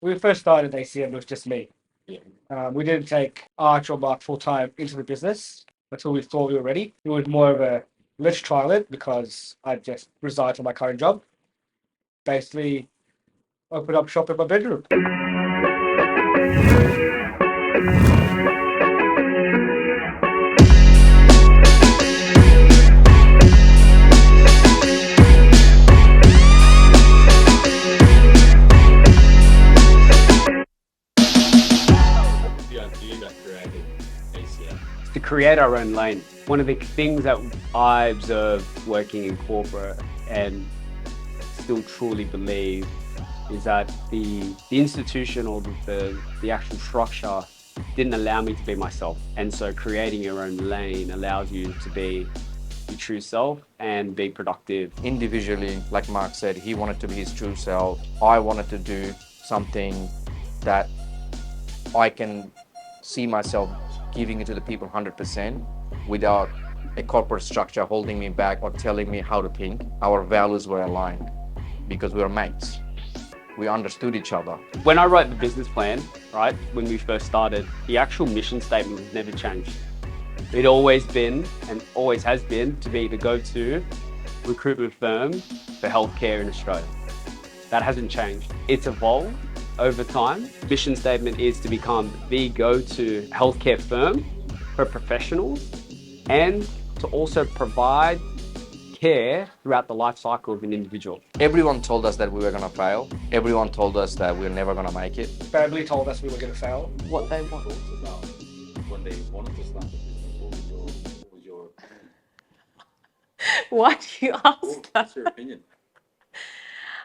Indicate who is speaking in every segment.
Speaker 1: When we first started ACM, it was just me.
Speaker 2: Yeah.
Speaker 1: We didn't take Arch or Mark full time into the business until we thought we were ready. It was more of a let's trial it because I just resigned from my current job. Basically, opened up shop in my bedroom.
Speaker 2: What was the idea that created ACM?
Speaker 3: To create our own lane. One of the things that I observed working in corporate and still truly believe is that the institution or the actual structure didn't allow me to be myself. And so creating your own lane allows you to be your true self and be productive.
Speaker 4: Individually, like Mark said, he wanted to be his true self. I wanted to do something that I can see myself giving it to the people 100% without a corporate structure holding me back or telling me how to think. Our values were aligned because we were mates. We understood each other.
Speaker 3: When I wrote the business plan, right, when we first started, the actual mission statement has never changed. It's always been and always has been to be the go-to recruitment firm for healthcare in Australia. That hasn't changed. It's evolved over time. Mission statement is to become the go-to healthcare firm for professionals and to also provide care throughout the life cycle of an individual.
Speaker 4: Everyone told us that we were gonna fail. Everyone told us that we were never gonna make it.
Speaker 1: Family told us we were going to fail.
Speaker 5: What they want.
Speaker 2: Thoughts about when they wanted to start the business? What was your
Speaker 5: Why do you ask that?
Speaker 2: what's your opinion?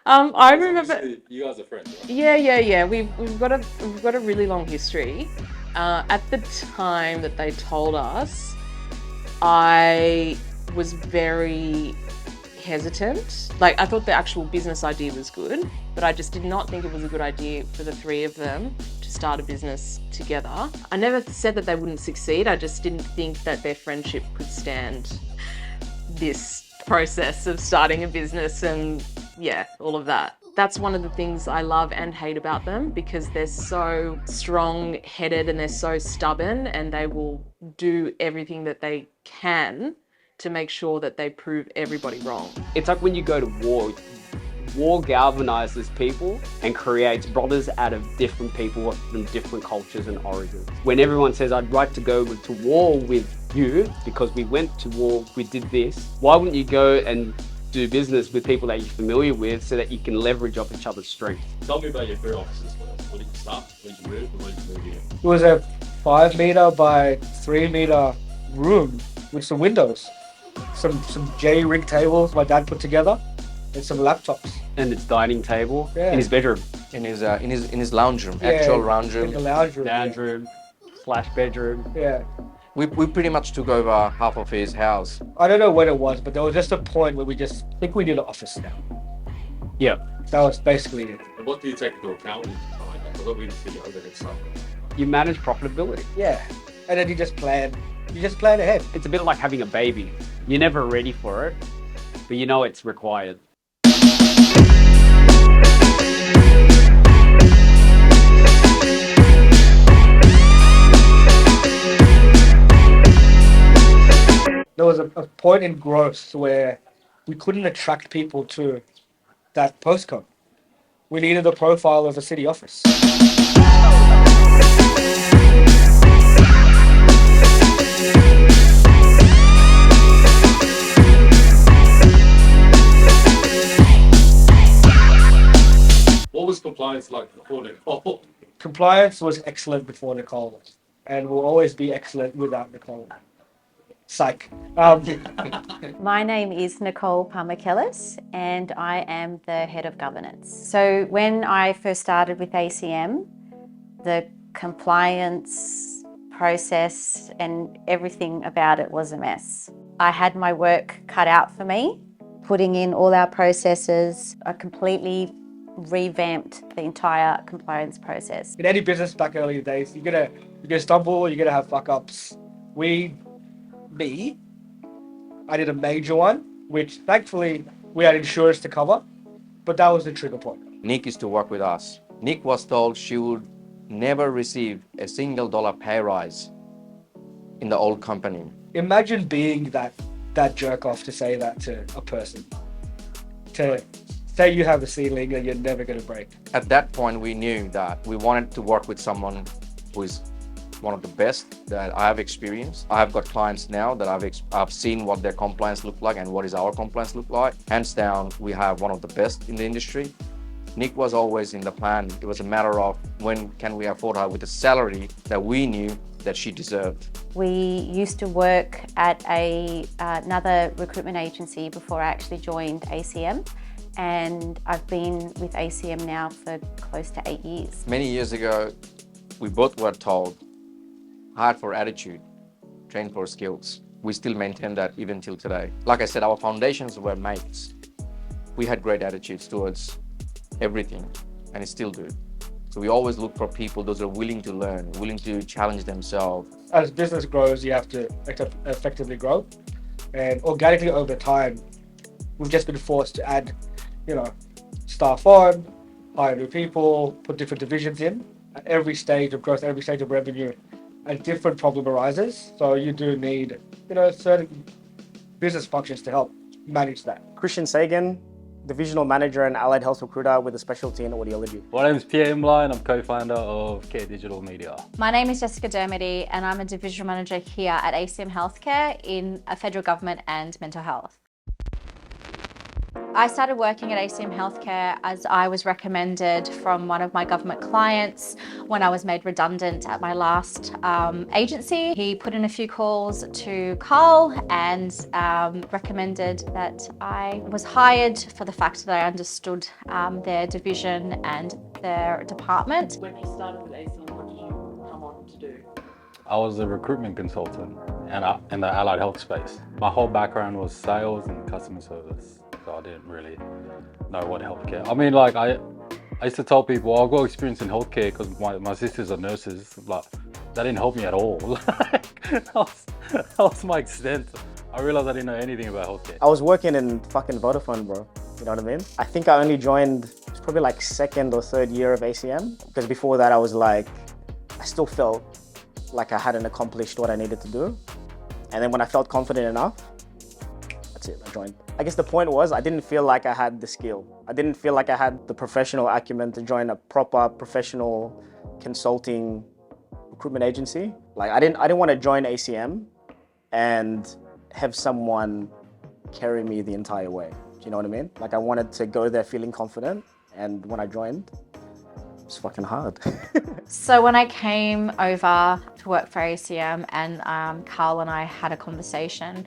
Speaker 5: I remember.
Speaker 2: Obviously, you guys are friends, right?
Speaker 5: Yeah. We've got a really long history. At the time that they told us, I was very hesitant. Like, I thought the actual business idea was good, but I just did not think it was a good idea for the three of them to start a business together. I never said that they wouldn't succeed. I just didn't think that their friendship could stand this process of starting a business and all of that. That's one of the things I love and hate about them, because they're so strong-headed and they're so stubborn, and they will do everything that they can to make sure that they prove everybody wrong.
Speaker 3: It's like when you go to war. War galvanizes people and creates brothers out of different people from different cultures and origins. When everyone says, I'd like to go to war with you because we went to war, we did this, why wouldn't you go and do business with people that you're familiar with so that you can leverage off each other's strengths?
Speaker 2: Tell me about your career offices first. What did you start? When did you move? And when did you move here?
Speaker 1: It was a 5 meter by 3 meter room with some windows, some J-rig tables my dad put together, and some laptops.
Speaker 3: And its dining table
Speaker 1: Yeah.
Speaker 3: in his bedroom.
Speaker 4: In his lounge room,
Speaker 1: Yeah,
Speaker 4: actual lounge
Speaker 1: in the
Speaker 4: room.
Speaker 1: lounge room.
Speaker 3: Lounge room / bedroom.
Speaker 1: Yeah.
Speaker 4: We pretty much took over half of his house.
Speaker 1: I don't know when it was, but there was just a point where we just think we need an office now.
Speaker 3: Yeah.
Speaker 1: That was basically it.
Speaker 2: And what do you take into account when you decide that? Because we see overhead stuff.
Speaker 3: You manage profitability.
Speaker 1: Yeah. And then you just plan ahead.
Speaker 3: It's a bit like having a baby. You're never ready for it, but you know it's required.
Speaker 1: There was a point in growth where we couldn't attract people to that postcode. We needed a profile of a city office.
Speaker 2: What was compliance like before Nicole?
Speaker 1: Compliance was excellent before Nicole, and will always be excellent without Nicole. Psych.
Speaker 6: My name is Nicole Palmer-Kellis and I am the Head of Governance. So when I first started with ACM, the compliance process and everything about it was a mess. I had my work cut out for me, putting in all our processes. I completely revamped the entire compliance process.
Speaker 1: In any business back earlier days, you're gonna stumble, you're gonna have fuck ups. I did a major one, which thankfully we had insurance to cover, but that was the trigger point.
Speaker 4: Nick used to work with us Nick was told she would never receive a single dollar pay rise in the old company.
Speaker 1: Imagine being that jerk off to say that to a person. To say you have a ceiling that you're never going to break.
Speaker 4: At that point, we knew that we wanted to work with someone who is one of the best that I have experienced. I have got clients now that I've seen what their compliance look like and what is our compliance look like. Hands down, we have one of the best in the industry. Nick was always in the plan. It was a matter of when can we afford her with a salary that we knew that she deserved.
Speaker 6: We used to work at another recruitment agency before I actually joined ACM, and I've been with ACM now for close to 8 years.
Speaker 4: Many years ago, we both were told, hire for attitude, train for skills. We still maintain that even till today. Like I said, our foundations were mates. We had great attitudes towards everything, and it still do. So we always look for people, those are willing to learn, willing to challenge themselves.
Speaker 1: As business grows, you have to effectively grow. And organically over time, we've just been forced to add, staff on, hire new people, put different divisions in. At every stage of growth, every stage of revenue, a different problem arises. So you do need, certain business functions to help manage that.
Speaker 7: Christian Sagan, Divisional Manager and Allied Health Recruiter with a specialty in audiology.
Speaker 2: My name is Pierre Imlay and I'm co-founder of Care Digital Media.
Speaker 8: My name is Jessica Dermody and I'm a Divisional Manager here at ACM Healthcare in federal government and mental health. I started working at ACM Healthcare as I was recommended from one of my government clients when I was made redundant at my last agency. He put in a few calls to Carl and recommended that I was hired for the fact that I understood their division and their department.
Speaker 5: When you started with ACM, what did you come on to do?
Speaker 2: I was a recruitment consultant in the allied health space. My whole background was sales and customer service. So I didn't really know what healthcare. I mean, like I used to tell people, I've got experience in healthcare because my sisters are nurses. Like that didn't help me at all. that was my extent. I realized I didn't know anything about healthcare.
Speaker 7: I was working in fucking Vodafone, bro. You know what I mean? I think I only joined, it was probably like second or third year of ACM. Because before that I was like, I still felt like I hadn't accomplished what I needed to do. And then when I felt confident enough, that's it, I joined. I guess the point was I didn't feel like I had the skill. I didn't feel like I had the professional acumen to join a proper professional consulting recruitment agency. Like I didn't want to join ACM and have someone carry me the entire way. Do you know what I mean? Like I wanted to go there feeling confident, and when I joined, it was fucking hard.
Speaker 8: So when I came over to work for ACM and Carl and I had a conversation,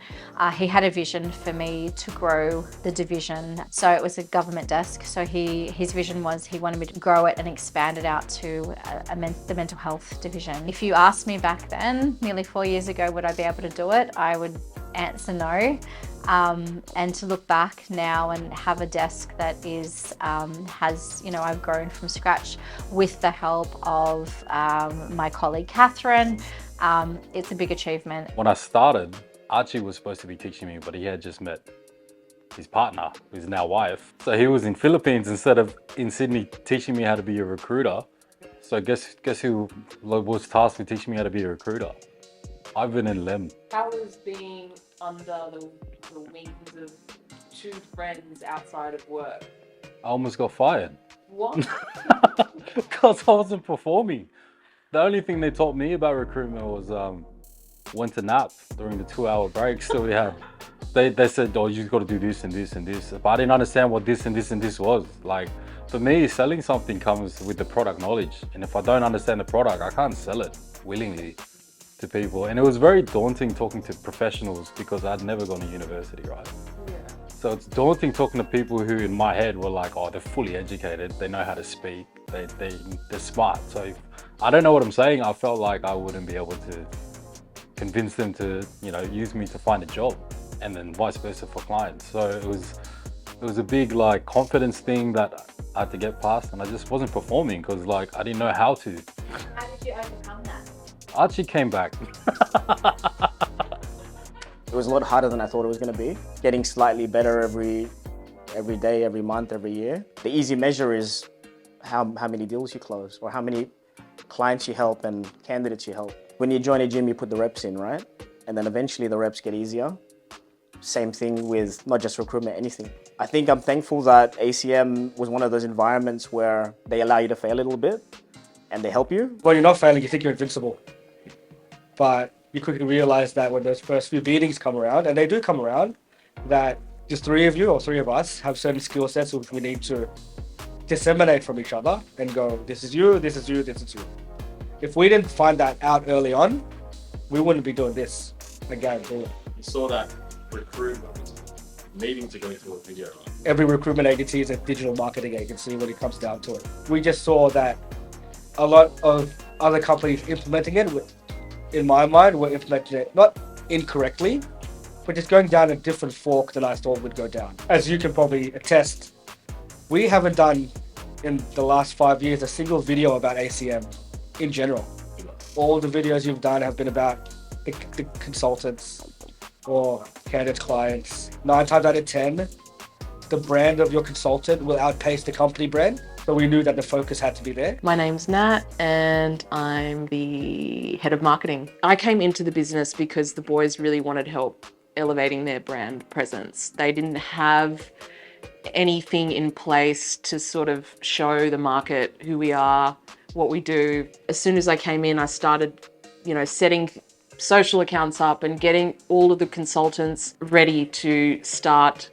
Speaker 8: he had a vision for me to grow the division. So it was a government desk. So his vision was he wanted me to grow it and expand it out to the mental health division. If you asked me back then, nearly 4 years ago, would I be able to do it? I would answer no. And to look back now and have a desk that is I've grown from scratch with the help of my colleague Catherine. It's a big achievement.
Speaker 2: When I started, Archie was supposed to be teaching me, but he had just met his partner, who's now wife. So he was in Philippines instead of in Sydney teaching me how to be a recruiter. So guess who was tasked with teaching me how to be a recruiter? I've been in Lem.
Speaker 5: How was being under the wings of two friends outside of work?
Speaker 2: I almost got fired.
Speaker 5: What?
Speaker 2: Because I wasn't performing. The only thing they taught me about recruitment was when to nap during the 2-hour breaks that we had. They said, oh, you've got to do this and this and this. But I didn't understand what this and this and this was. Like, for me, selling something comes with the product knowledge. And if I don't understand the product, I can't sell it willingly to people. And it was very daunting talking to professionals because I'd never gone to university, right?
Speaker 5: Yeah.
Speaker 2: So it's daunting talking to people who in my head were like, oh, they're fully educated, they know how to speak, they're smart. So if I don't know what I'm saying, I felt like I wouldn't be able to convince them to, use me to find a job, and then vice versa for clients. So it was a big like confidence thing that I had to get past, and I just wasn't performing because like I didn't know how to.
Speaker 8: How did you overcome that?
Speaker 2: Archie came back.
Speaker 7: It was a lot harder than I thought it was going to be. Getting slightly better every day, every month, every year. The easy measure is how many deals you close or how many clients you help and candidates you help. When you join a gym, you put the reps in, right? And then eventually the reps get easier. Same thing with not just recruitment, anything. I think I'm thankful that ACM was one of those environments where they allow you to fail a little bit and they help you.
Speaker 1: When you're not failing, you think you're invincible. But you quickly realize that when those first few meetings come around, and they do come around, that just three of you or three of us have certain skill sets which we need to disseminate from each other and go, this is you, this is you, this is you. If we didn't find that out early on, we wouldn't be doing this, I guarantee it.
Speaker 9: You saw that recruitment needing to go through a video, right?
Speaker 1: Every recruitment agency is a digital marketing agency when it comes down to it. We just saw that a lot of other companies implementing it, in my mind, were implementing it not incorrectly, but just going down a different fork than I thought would go down. As you can probably attest, we haven't done in the last 5 years a single video about ACM in general. All the videos you've done have been about the consultants or candidate clients. 9 times out of 10, the brand of your consultant will outpace the company brand. So we knew that the focus had to be there.
Speaker 5: My name's Nat and I'm the head of marketing. I came into the business because the boys really wanted help elevating their brand presence. They didn't have anything in place to sort of show the market who we are, what we do. As soon as I came in, I started, setting social accounts up and getting all of the consultants ready to start,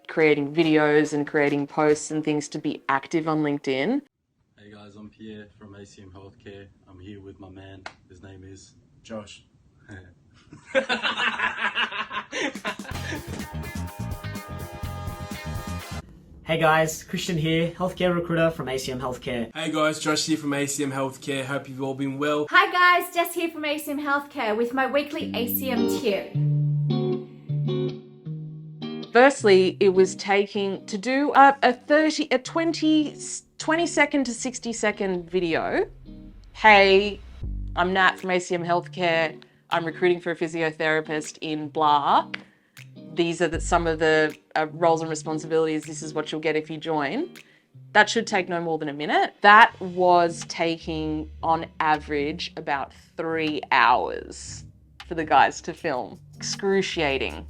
Speaker 5: creating videos and creating posts and things to be active on LinkedIn.
Speaker 2: Hey guys, I'm Pierre from ACM Healthcare. I'm here with my man. His name is
Speaker 9: Josh.
Speaker 10: Hey guys, Christian here, healthcare recruiter from ACM Healthcare.
Speaker 11: Hey guys, Josh here from ACM Healthcare. Hope you've all been well.
Speaker 12: Hi guys, Jess here from ACM Healthcare with my weekly ACM tip.
Speaker 5: Firstly, it was taking to do a 20 second to 60 second video. Hey, I'm Nat from ACM Healthcare. I'm recruiting for a physiotherapist in blah. These are some of the roles and responsibilities. This is what you'll get if you join. That should take no more than a minute. That was taking, on average, about 3 hours for the guys to film. Excruciating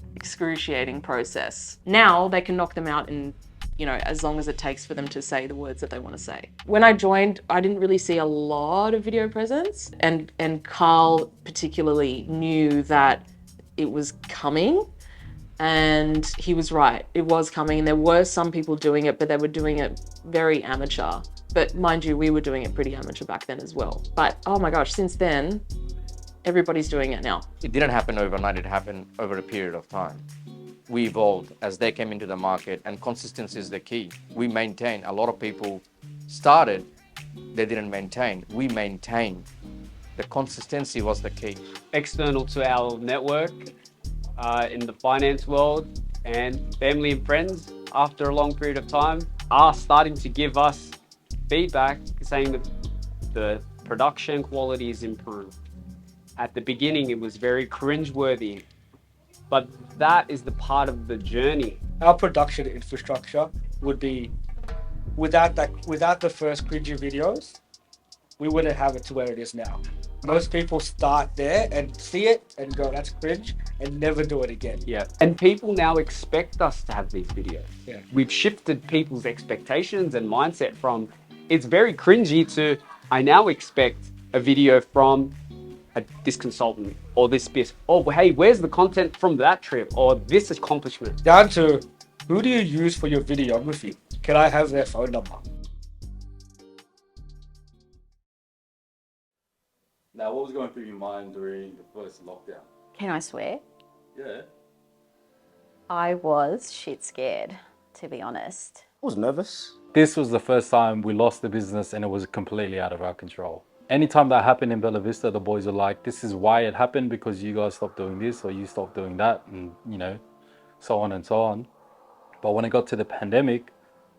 Speaker 5: process. Now they can knock them out in, as long as it takes for them to say the words that they want to say. When I joined, I didn't really see a lot of video presence, and Carl particularly knew that it was coming. And he was right, it was coming. And there were some people doing it, but they were doing it very amateur. But mind you, we were doing it pretty amateur back then as well. But oh my gosh, since then, everybody's doing it now.
Speaker 4: It didn't happen overnight, it happened over a period of time. We evolved as they came into the market, and consistency is the key. We maintain. A lot of people started, they didn't maintain. We maintained. The consistency was the key.
Speaker 3: External to our network, in the finance world, and family and friends, after a long period of time, are starting to give us feedback saying that the production quality is improved. At the beginning, it was very cringeworthy, but that is the part of the journey.
Speaker 1: Our production infrastructure would be, without the first cringy videos, we wouldn't have it to where it is now. Most people start there and see it and go, that's cringe, and never do it again.
Speaker 3: Yeah, and people now expect us to have these videos.
Speaker 1: Yeah.
Speaker 3: We've shifted people's expectations and mindset from, it's very cringy, to, I now expect a video from this consultant or this bit. Oh, hey, where's the content from that trip or this accomplishment?
Speaker 1: Down to, who do you use for your videography? Can I have their phone number?
Speaker 2: Now, what was going through your mind during the first lockdown?
Speaker 6: Can I swear?
Speaker 2: Yeah.
Speaker 6: I was shit scared, to be honest.
Speaker 7: I was nervous.
Speaker 2: This was the first time we lost the business and it was completely out of our control. Anytime that happened in Bella Vista, the boys were like, this is why it happened, because you guys stopped doing this or you stopped doing that, and so on and so on. But when it got to the pandemic,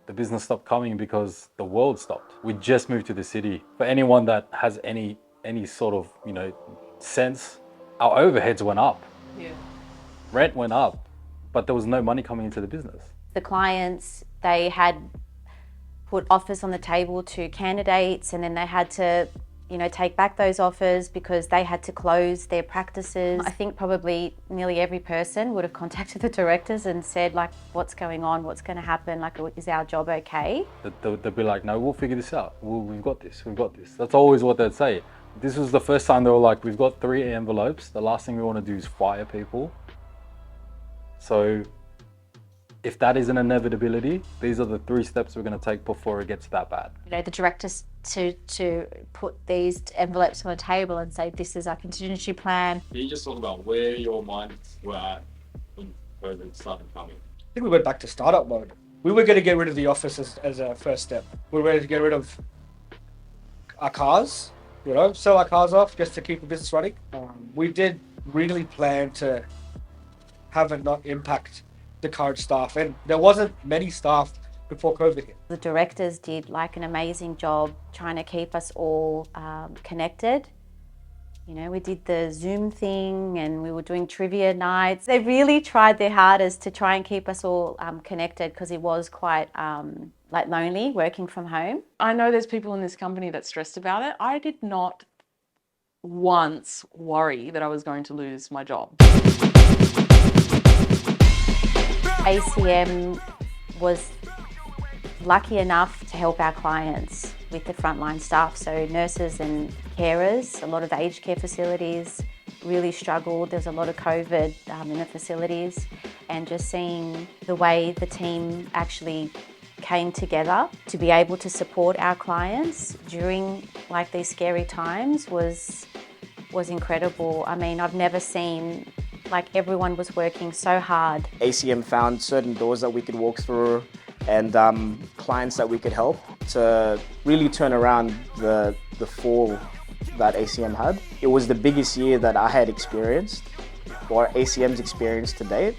Speaker 2: the business stopped coming because the world stopped. We just moved to the city. For anyone that has any sort of, sense, our overheads went up.
Speaker 5: Yeah.
Speaker 2: Rent went up, but there was no money coming into the business.
Speaker 6: The clients, they had put offers on the table to candidates, and then they had to, you know, take back those offers because they had to close their practices. I think probably nearly every person would have contacted the directors and said, like, what's going on, what's going to happen, like, is our job okay?
Speaker 2: They'd be like, no, we'll figure this out. We've got this, we've got this. That's always what they'd say. This was the first time they were like, we've got 3 envelopes. The last thing we want to do is fire people. So if that is an inevitability, these are the 3 steps we're going to take before it gets that bad.
Speaker 8: You know, the directors to put these envelopes on the table and say, this is our contingency plan.
Speaker 9: Can you just talk about where your minds were at when COVID started coming?
Speaker 1: I think we went back to startup mode. We were going to get rid of the office as a first step. We were going to get rid of our cars, you know, sell our cars off just to keep the business running. We did really plan to have it not impact the current staff, and there wasn't many staff before COVID hit.
Speaker 6: The directors did like an amazing job trying to keep us all connected. You know, we did the Zoom thing and we were doing trivia nights. They really tried their hardest to try and keep us all connected, because it was quite like lonely working from home.
Speaker 5: I know there's people in this company that stressed about it. I did not once worry that I was going to lose my job.
Speaker 6: ACM was lucky enough to help our clients with the frontline staff, so nurses and carers. A lot of the aged care facilities really struggled. There's a lot of COVID in the facilities, and just seeing the way the team actually came together to be able to support our clients during like these scary times was incredible. I mean, I've never seen, like, everyone was working so hard.
Speaker 7: ACM found certain doors that we could walk through and clients that we could help to really turn around the fall that ACM had. It was the biggest year that I had experienced, or ACM's experienced to date,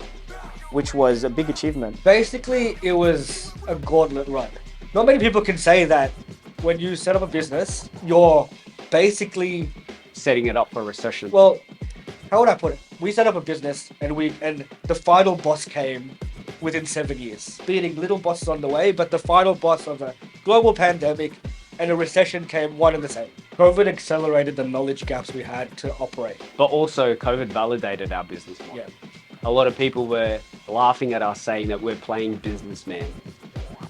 Speaker 7: which was a big achievement.
Speaker 1: Basically, it was a gauntlet run. Not many people can say that when you set up a business, you're basically
Speaker 3: Setting it up for a recession.
Speaker 1: Well, how would I put it? We set up a business and the final boss came within 7 years. Beating little bosses on the way, but the final boss of a global pandemic and a recession came one and the same. COVID accelerated the knowledge gaps we had to operate.
Speaker 3: But also COVID validated our business model.
Speaker 1: Yeah.
Speaker 3: A lot of people were laughing at us saying that we're playing businessman.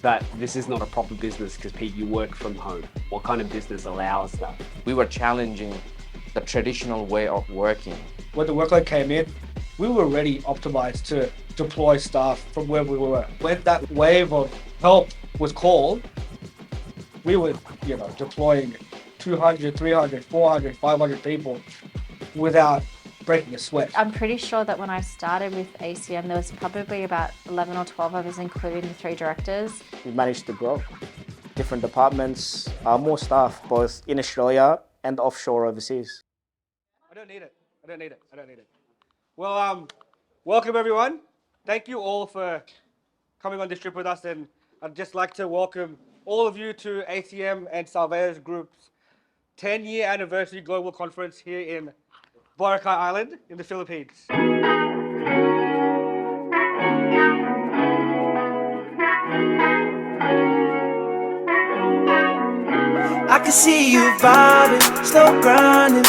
Speaker 3: That this is not a proper business because Pete, you work from home. What kind of business allows that?
Speaker 4: We were challenging the traditional way of working.
Speaker 1: When the workload came in, we were already optimized to deploy staff from where we were. When that wave of help was called, we were, you know, deploying 200, 300, 400, 500 people without breaking a sweat.
Speaker 8: I'm pretty sure that when I started with ACM, there was probably about 11 or 12 of us, including the 3 directors.
Speaker 7: We've managed to grow different departments, more staff, both in Australia and offshore overseas.
Speaker 1: I don't need it. Well, welcome everyone. Thank you all for coming on this trip with us, and I'd just like to welcome all of you to ACM and Salvea's Group's 10-year anniversary global conference here in Boracay Island in the Philippines.
Speaker 13: I can see you vibing, slow grinding,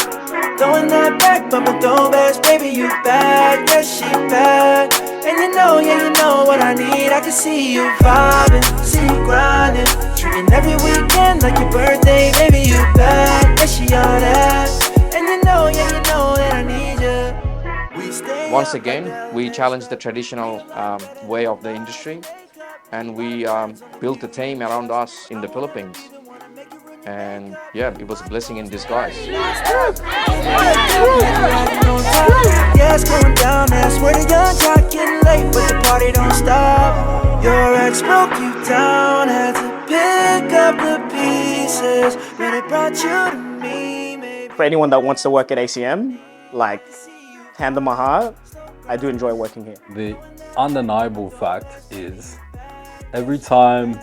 Speaker 13: throwing that back, but my throwbacks, baby, you bad, yeah, she bad. And you know what I need. I can see you vibing, see you grinding, treating every weekend like your birthday, baby, you bad, yeah, she on that. And you know that I need you.
Speaker 4: Once again, we challenged the traditional way of the industry, and we built a team around us in the Philippines. And yeah, it was a blessing in disguise.
Speaker 13: Yeah, it's going down, I swear the young clock getting late, but the party don't stop. Your ex broke you down, had to pick up the pieces, but it brought you to me, maybe.
Speaker 7: For anyone that wants to work at ACM, like, hand on my heart, I do enjoy working here.
Speaker 2: The undeniable fact is, every time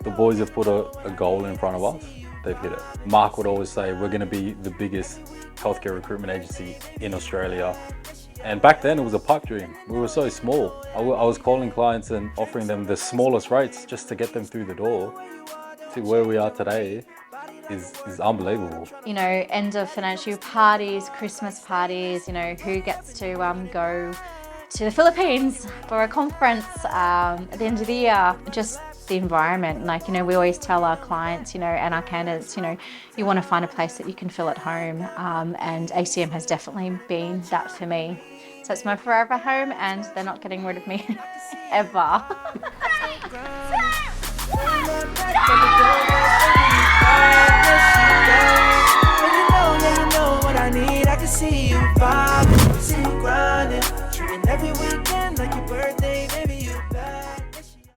Speaker 2: the boys have put a goal in front of us, they've hit it. Mark would always say, we're going to be the biggest healthcare recruitment agency in Australia. And back then it was a pipe dream. We were so small. I was calling clients and offering them the smallest rates just to get them through the door. To where we are today is unbelievable.
Speaker 8: You know, end of financial year parties, Christmas parties, you know, who gets to go to the Philippines for a conference at the end of the year. Just the environment. Like, you know, we always tell our clients, you know, and our candidates, you know, you want to find a place that you can feel at home. And ACM has definitely been that for me. So it's my forever home and they're not getting rid of me ever.
Speaker 13: 3, 2, 1.